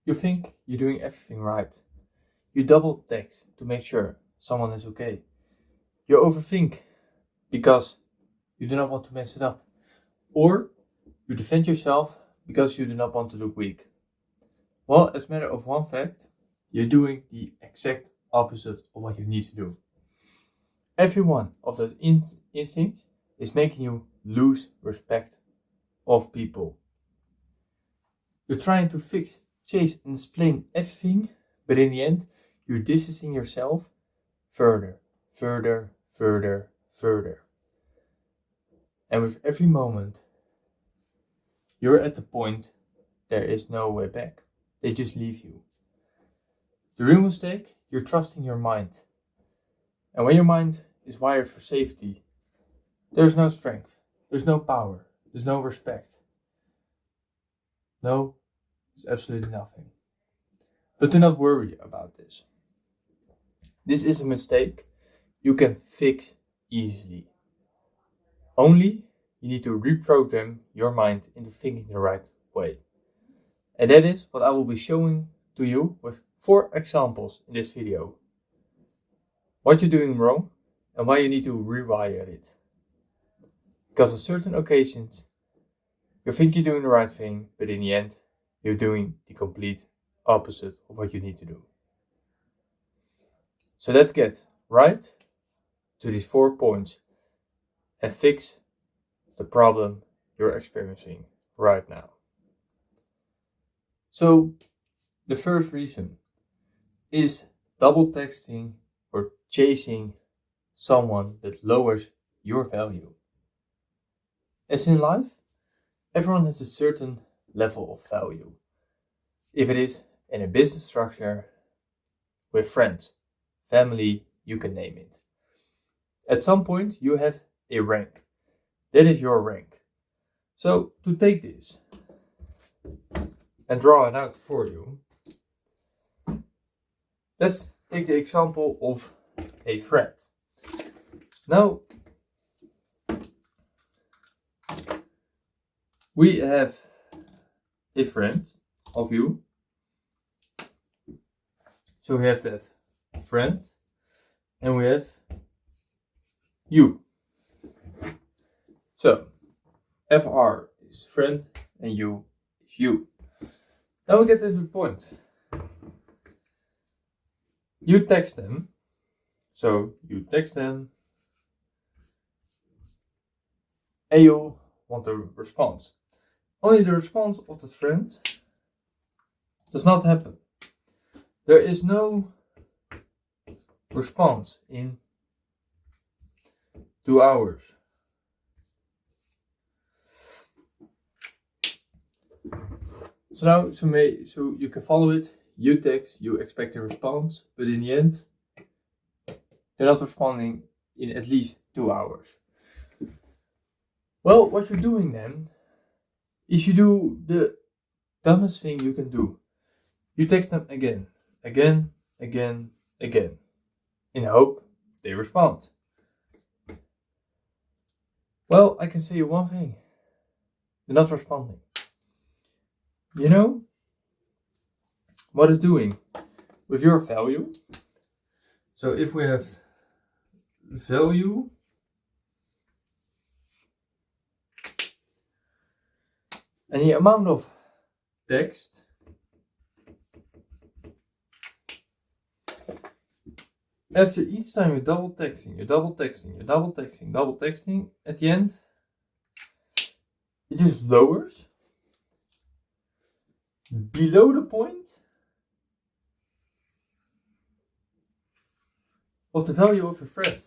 You think you're doing everything right. You double text to make sure someone is okay. You overthink because you do not want to mess it up. Or you defend yourself because you do not want to look weak. Well, as a matter of one fact, you're doing the exact opposite of what you need to do. Every one of those instincts is making you lose respect of people. You're trying to fix, chase, and explain everything, but in the end, you're distancing yourself further. And with every moment, you're at the point there is no way back. They just leave you. The real mistake, you're trusting your mind. And when your mind is wired for safety, there's no strength, there's no power, there's no respect. No, there's absolutely nothing. But do not worry about this. This is a mistake you can fix easily. Only you need to reprogram your mind into thinking the right way. And that is what I will be showing to you with 4 examples in this video. What you're doing wrong and why you need to rewire it. Because on certain occasions, you think you're doing the right thing, but in the end, you're doing the complete opposite of what you need to do. So let's get right to these 4 points and fix the problem you're experiencing right now. So the first reason is double texting or chasing someone that lowers your value. As in life, everyone has a certain level of value. If it is in a business structure, with friends, family, you can name it. At some point, you have a rank. That is your rank. So to take this and draw it out for you, let's take the example of a friend. Now, we have a friend of you. So we have that friend and we have you. So FR is friend and you is you. Now we get to the point. You text them. So you text them and you want a response. Only the response of the friend does not happen. There is no response in 2 hours. So now, so you can follow it. You text, you expect a response, but in the end, they're not responding in at least 2 hours. Well, what you're doing then is you do the dumbest thing you can do. You text them again, in hope they respond. Well, I can say you one thing. They're not responding. You know what it's doing with your value? So if we have value and the amount of text after each time you're double texting, at the end it just lowers below the point of the value of your friend.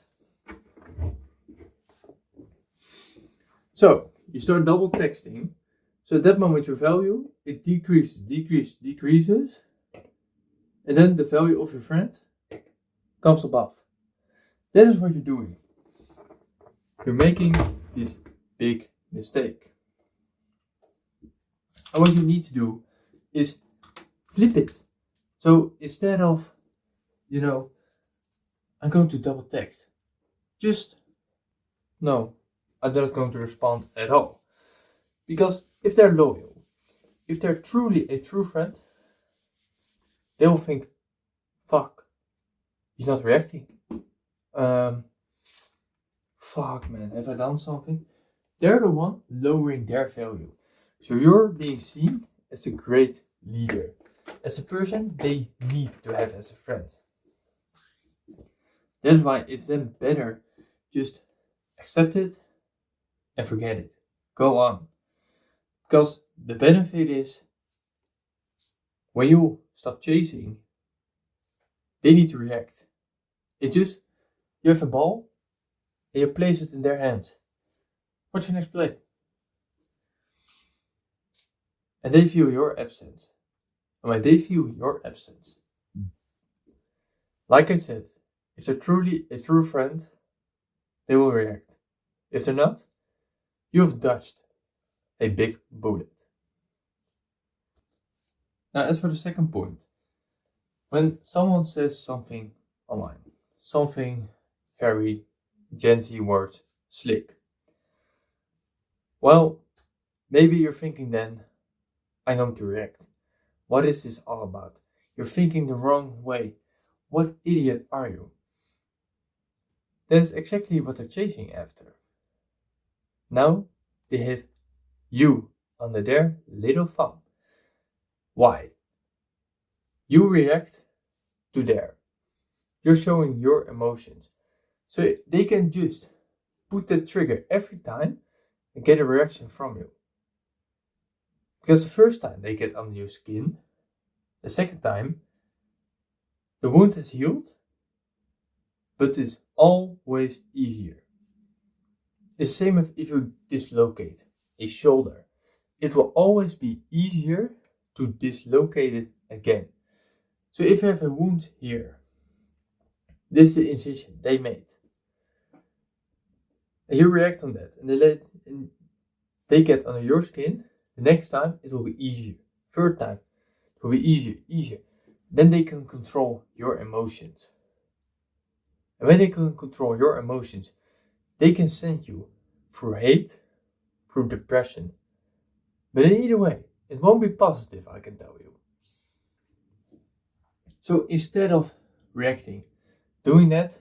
So you start double texting. So at that moment your value, it decreases. And then the value of your friend comes above. That is what you're doing. You're making this big mistake. And what you need to do is flip it. So instead of, I'm going to double text. No, I'm not going to respond at all. Because if they're loyal, if they're truly a true friend, They will think, fuck, he's not reacting. Fuck man, have I done something? They're the one lowering their value. So you're being seen as a great leader, as a person they need to have as a friend. That's why it's then better just accept it and forget it. Go on. Because the benefit is when you stop chasing, they need to react. It's just you have a ball and you place it in their hands. What's your next play? And they feel your absence. And when they feel your absence, like I said, if they're truly a true friend, they will react. If they're not, you've dodged a big bullet. Now, as for the second point, when someone says something online, something very Gen Z word, slick, well, maybe you're thinking then, I know to react. What is this all about? You're thinking the wrong way. What idiot are you? That is exactly what they're chasing after. Now they have you under their little thumb. Why? You react to their. You're showing your emotions. So they can just put that trigger every time and get a reaction from you. Because the first time they get under your skin, the second time the wound has healed, but it's always easier. It's the same if you dislocate a shoulder. It will always be easier to dislocate it again. So if you have a wound here, this is the incision they made. And you react on that, and they get under your skin. The next time it will be easier. Third time it will be easier. Then they can control your emotions. And when they can control your emotions, they can send you through hate, through depression. But in either way, it won't be positive, I can tell you. So instead of reacting, doing that,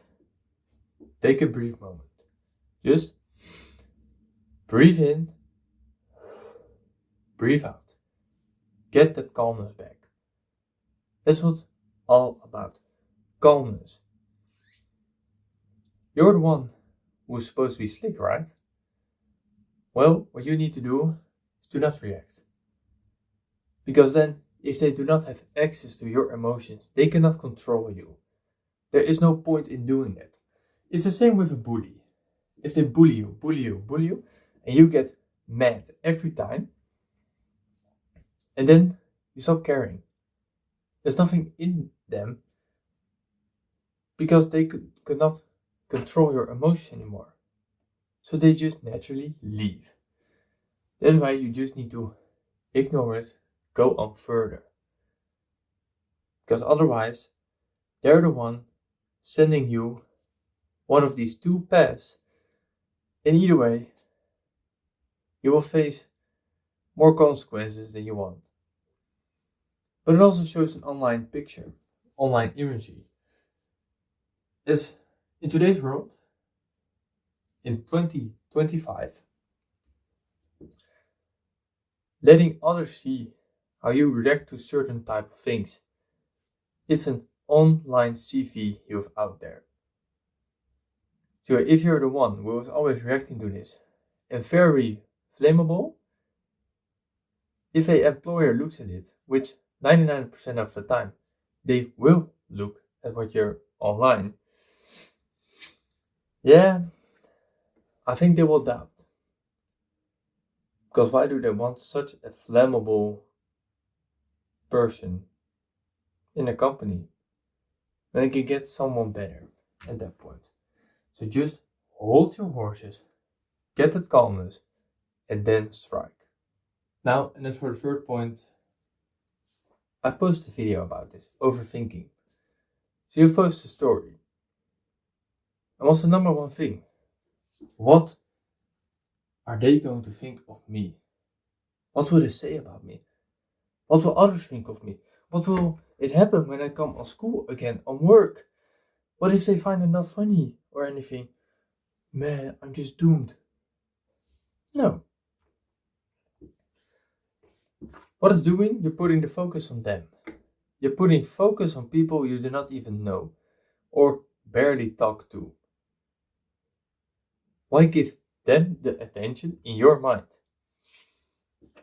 take a brief moment. Just breathe in, breathe out. Get that calmness back. That's what it's all about. Calmness. You're the one who's supposed to be slick, right? Well, what you need to do is to not react. Because then, if they do not have access to your emotions, they cannot control you. There is no point in doing that. It's the same with a bully. If they bully you, and you get mad every time, and then you stop caring. There's nothing in them because they could not control your emotions anymore. So they just naturally leave. That's why you just need to ignore it, go on further. Because otherwise, they're the one sending you one of these two paths. And either way, you will face more consequences than you want. But it also shows an online picture, online imagery. As in today's world, in 2025, letting others see how you react to certain type of things, it's an online CV you have out there. So if you're the one who is always reacting to this and very flammable, if an employer looks at it, which 99% of the time they will look at what you're online, yeah, I think they will doubt. Because why do they want such a flammable person in a company when they can get someone better at that point? So just hold your horses, get that calmness, and then strike. Now, and then for the third point, I've posted a video about this, overthinking. So you've posted a story. And what's the number one thing? What are they going to think of me? What will they say about me? What will others think of me? What will It happened when I come on school again, on work. What if they find it not funny or anything? Man, I'm just doomed. No. What it's doing? You're putting the focus on them. You're putting focus on people you do not even know or barely talk to. Why give them the attention in your mind?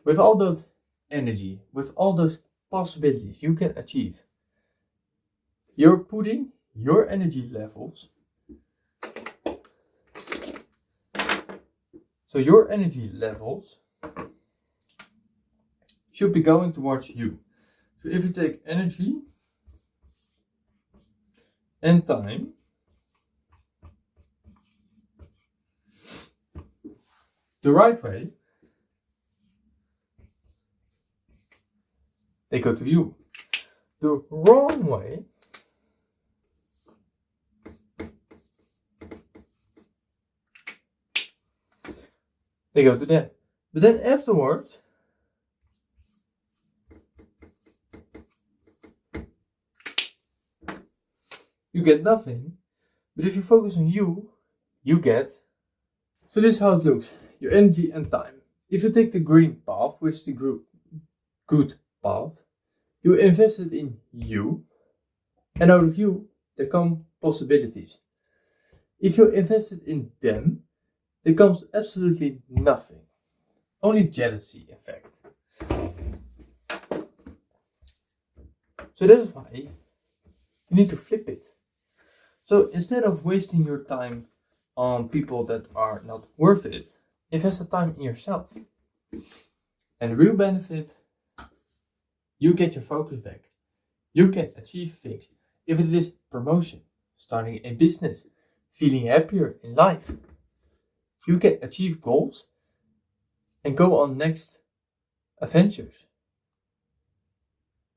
With all that energy, with all those possibilities you can achieve, you're putting your energy levels. So your energy levels should be going towards you. So if you take energy and time, the right way, they go to you. The wrong way, they go to them. But then afterwards, you get nothing. But if you focus on you, you get. So this is how it looks. Your energy and time. If you take the green path, which is the good path, you invest it in you. And out of you, there come possibilities. If you invest it in them, there comes absolutely nothing. Only jealousy, in fact. So that is why you need to flip it. So instead of wasting your time on people that are not worth it, invest the time in yourself. And the real benefit, you get your focus back. You can achieve things. If it is promotion, starting a business, feeling happier in life, you can achieve goals and go on next adventures.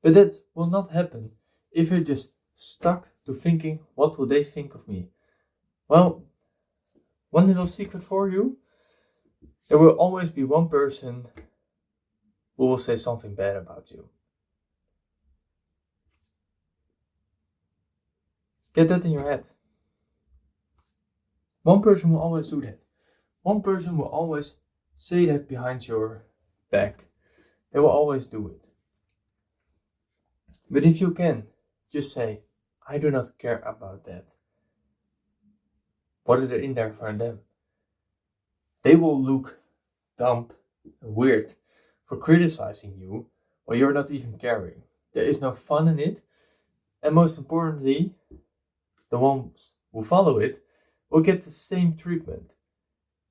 But that will not happen if you're just stuck to thinking, what will they think of me? Well, one little secret for you, there will always be one person who will say something bad about you. Get that in your head. One person will always do that. One person will always say that behind your back. They will always do it. But if you can, just say, I do not care about that. What is there in there for them? They will look dumb and weird for criticizing you while you're not even caring. There is no fun in it. And most importantly, the ones who follow it will get the same treatment.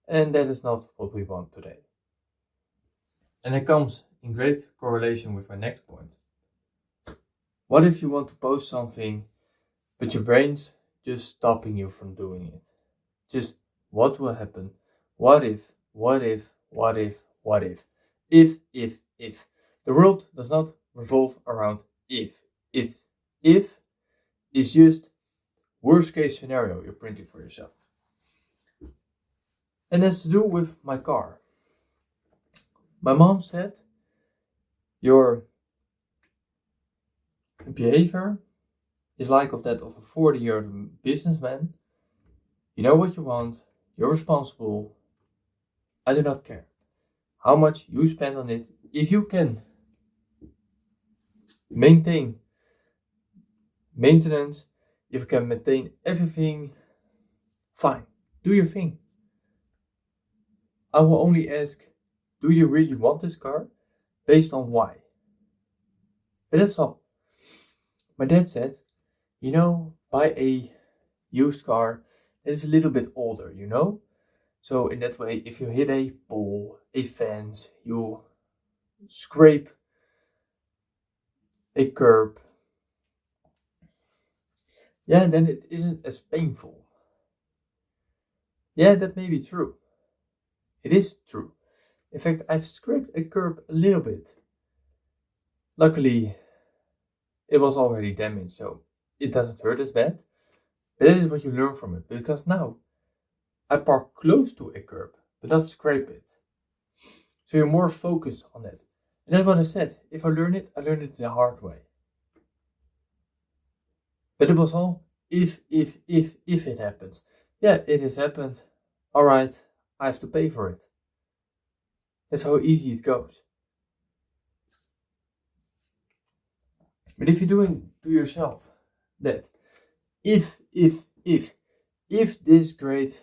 And that is not what we want today. And it comes in great correlation with my next point. What if you want to post something, but your brain's just stopping you from doing it? Just what will happen? What if? What if? What if? What if? If. The world does not revolve around if. If is just worst case scenario you're printing for yourself. And that's to do with my car. My mom said, your behavior is like of that of a 40-year-old businessman. You know what you want, you're responsible. I do not care how much you spend on it. If you can maintain maintenance, if you can maintain everything, fine, do your thing. I will only ask, do you really want this car? Based on why? But that's all. My dad said, buy a used car that is a little bit older, So in that way, if you hit a pole, a fence, you scrape a curb, then it isn't as painful. Yeah, that may be true. It is true. In fact, I've scraped a curb a little bit. Luckily, it was already damaged, so it doesn't hurt as bad. But that is what you learn from it, because now I park close to a curb, but not scrape it. So you're more focused on it. And that's what I said. If I learn it the hard way. But it was all if it happens. Yeah, it has happened. Alright, I have to pay for it. That's how easy it goes. But if you're doing to yourself that if this grade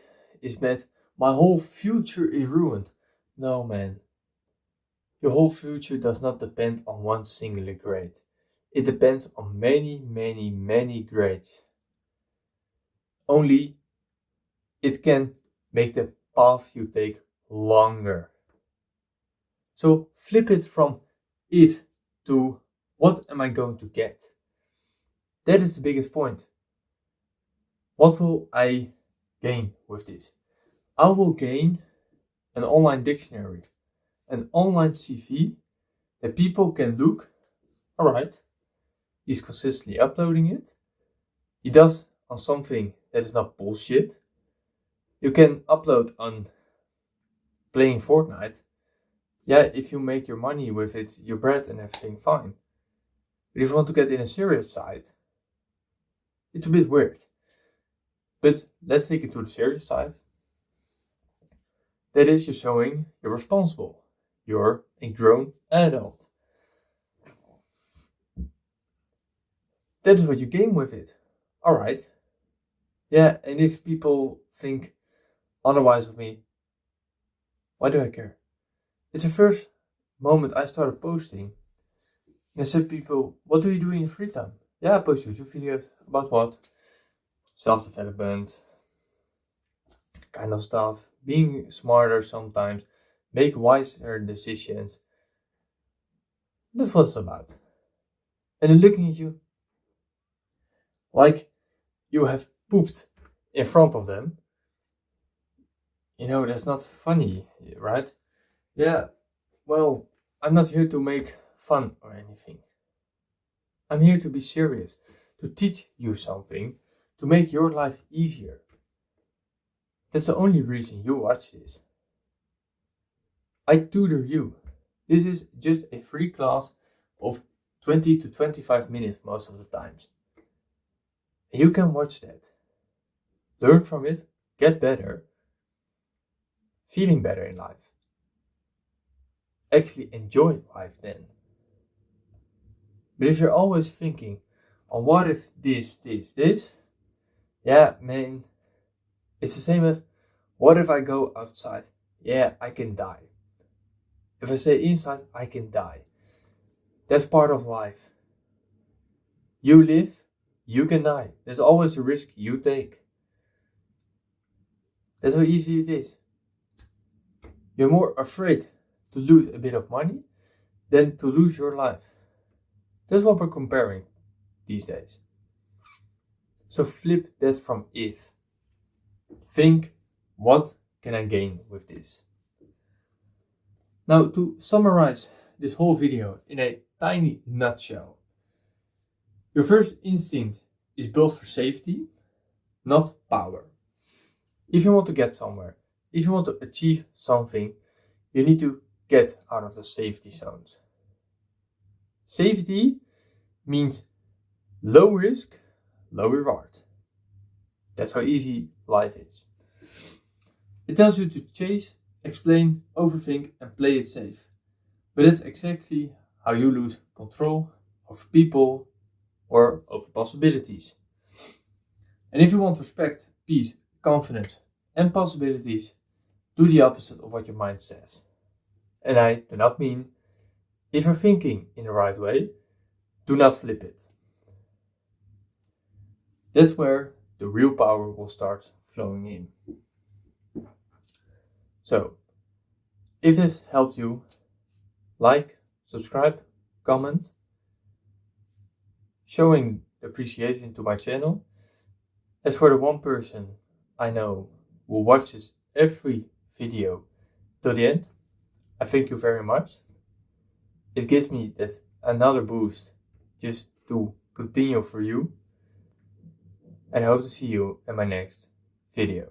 is bad, my whole future is ruined. No, man. Your whole future does not depend on one singular grade. It depends on many grades. Only it can make the path you take longer. So flip it from if to what am I going to get? That is the biggest point. What will I gain with this? I will gain an online dictionary, an online CV that people can look. Alright, he's consistently uploading it. He does on something that is not bullshit. You can upload on playing Fortnite. Yeah, if you make your money with it, your bread and everything, fine. But if you want to get in a serious side, it's a bit weird. But let's take it to the serious side. That is, you're showing you're responsible. You're a grown adult. That is what you gain with it. Alright. Yeah, and if people think otherwise of me, why do I care? It's the first moment I started posting. I said people, what do you do in your free time? Yeah, I post YouTube videos. About what? Self-development, kind of stuff. Being smarter sometimes. Make wiser decisions. That's what it's about. And they're looking at you like you have pooped in front of them. You know, that's not funny, right? Yeah, well, I'm not here to make fun or anything. I'm here to be serious, to teach you something, to make your life easier. That's the only reason you watch this. I tutor you. This is just a free class of 20 to 25 minutes most of the times. And you can watch that. Learn from it, get better, feeling better in life. Actually enjoy life then. But if you're always thinking, oh, what if this, yeah, man, it's the same as, what if I go outside? Yeah, I can die. If I stay inside, I can die. That's part of life. You live, you can die. There's always a risk you take. That's how easy it is. You're more afraid to lose a bit of money than to lose your life. That's what we're comparing these days. So flip that from if. Think, what can I gain with this? Now, to summarize this whole video in a tiny nutshell. Your first instinct is built for safety, not power. If you want to get somewhere, if you want to achieve something, you need to get out of the safety zones. Safety means low risk, low reward. That's how easy life is. It tells you to chase, explain, overthink, and play it safe. But that's exactly how you lose control over people or over possibilities. And if you want respect, peace, confidence, and possibilities, do the opposite of what your mind says. And I do not mean, if you're thinking in the right way, do not flip it. That's where the real power will start flowing in. So, if this helped you, like, subscribe, comment, showing appreciation to my channel. As for the one person I know who watches every video to the end, I thank you very much. It gives me that another boost just to continue for you. And I hope to see you in my next video.